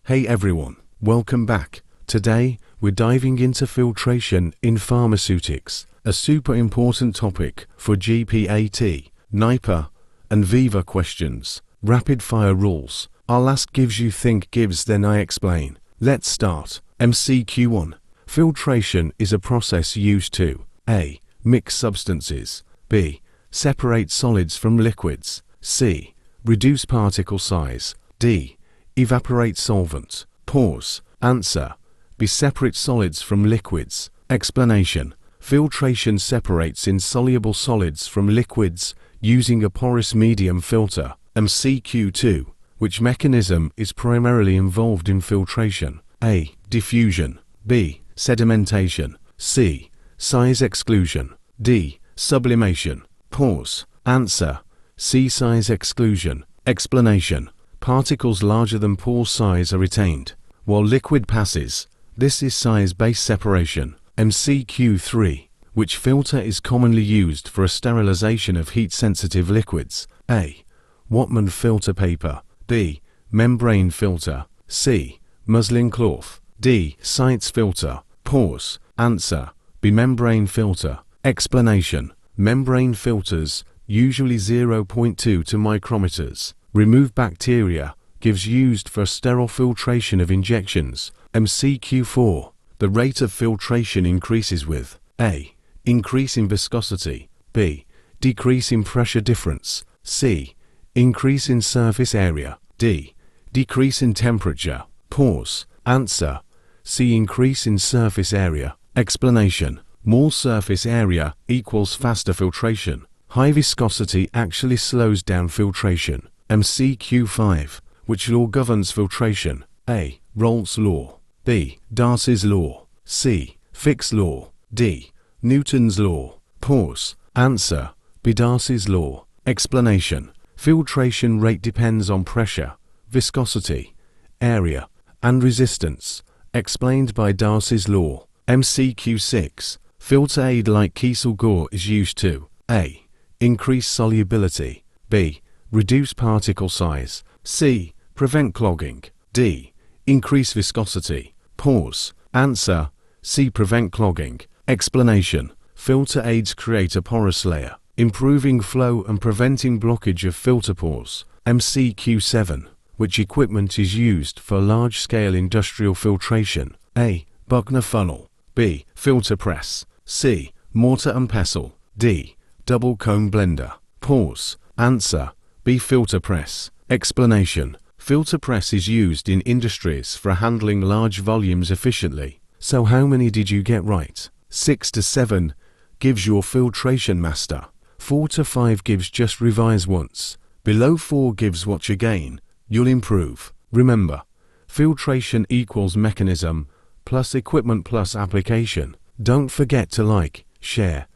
Hey everyone, welcome back. Today, we're diving into filtration in pharmaceutics, a super important topic for GPAT, NIPER, and Viva questions. Rapid fire rules. I'll ask gives, you think gives, then I explain. Let's start. MCQ 1. Filtration is a process used to A. Mix substances, B. Separate solids from liquids, C. Reduce particle size, D. Evaporate solvent. Pause. Answer. B. Separate solids from liquids. Explanation. Filtration separates insoluble solids from liquids using a porous medium filter. MCQ 2. Which mechanism is primarily involved in filtration? A. Diffusion, B. Sedimentation, C. Size exclusion, D. Sublimation. Pause. Answer. C. Size exclusion. Explanation. Particles larger than pore size are retained, while liquid passes. This is size-based separation. MCQ 3. Which filter is commonly used for a sterilization of heat-sensitive liquids? A. Whatman filter paper, B. Membrane filter, C. Muslin cloth, D. Seitz filter. Pause. Answer. B. Membrane filter. Explanation. Membrane filters, usually 0.2 to micrometers, remove bacteria, gives used for sterile filtration of injections. MCQ 4. The rate of filtration increases with A. Increase in viscosity, B. Decrease in pressure difference, C. Increase in surface area, D. Decrease in temperature. Pause. Answer. C. Increase in surface area. Explanation. More surface area equals faster filtration. High viscosity actually slows down filtration. MCQ 5. Which law governs filtration? A. Rolle's law, B. Darcy's law, C. Fick's law, D. Newton's law. Pause. Answer. B. Darcy's law. Explanation. Filtration rate depends on pressure, viscosity, area, and resistance, explained by Darcy's law. MCQ 6. Filter aid like Kiesel-Gore is used to A. Increase solubility, B. Reduce particle size, C. Prevent clogging, D. Increase viscosity. Pause. Answer. C. Prevent clogging. Explanation. Filter aids create a porous layer, improving flow and preventing blockage of filter pores. MCQ 7. Which equipment is used for large-scale industrial filtration? A. Buchner funnel, B. Filter press, C. Mortar and pestle, D. Double cone blender. Pause. Answer. B. Filter press. Explanation. Filter press is used in industries for handling large volumes efficiently. So how many did you get right? 6 to 7 gives your filtration master. 4 to 5 gives just revise once. Below 4 gives watch again. You'll improve. Remember, filtration equals mechanism plus equipment plus application. Don't forget to like, share,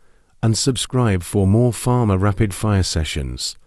and subscribe for more Pharma rapid fire sessions.